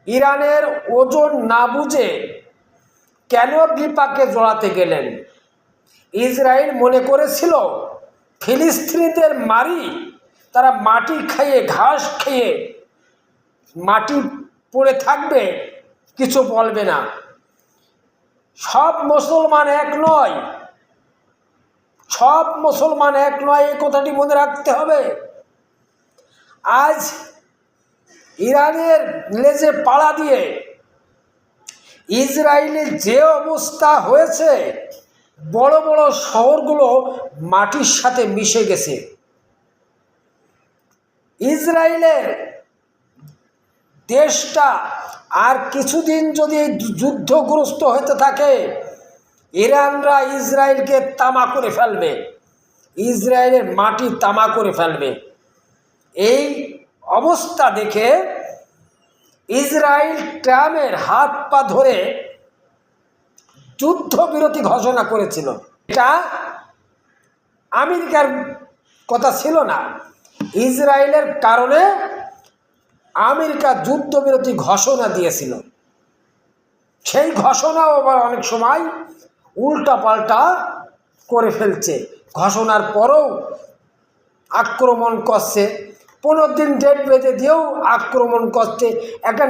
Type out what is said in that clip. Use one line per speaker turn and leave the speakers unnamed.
ইরানের ওজন না বুঝে কেন বিপাকে জড়াতে গেলেন? ইসরায়েল মনে করেছিল ফিলিস্তিনিদের মারি তারা মাটি খেয়ে ঘাস খেয়ে মাটি পড়ে থাকবে, কিছু বলবে না। সব মুসলমান এক নয়, সব মুসলমান এক নয়, এই কথাটি মনে রাখতে হবে। আজ ইরানের লেজে পাড়া দিয়ে ইসরায়েলের যে অবস্থা হয়েছে, বড় বড় শহরগুলো মাটির সাথে মিশে গেছে। ইসরায়েলের দেশটা আর কিছুদিন যদি যুদ্ধগ্রস্ত হতে থাকে, ইরানরা ইসরায়েলকে তামা করে ফেলবে, ইসরায়েলের মাটি তামা করে ফেলবে। এই অবস্থা দেখে ইসরায়েল ট্রাম্পের হাত পা ধরে যুদ্ধবিরতি ঘোষণা করেছিল। এটা আমেরিকার কথা ছিল না, ইসরায়েলের কারণে আমেরিকা যুদ্ধবিরতি ঘোষণা দিয়েছিল। সেই ঘোষণাও আবার অনেক সময় উল্টাপাল্টা করে ফেলছে। ঘোষণার পরেও আক্রমণ করছে, 15 দিন ডেট বেঁধে দিয়েও আক্রমণ করছে। একটা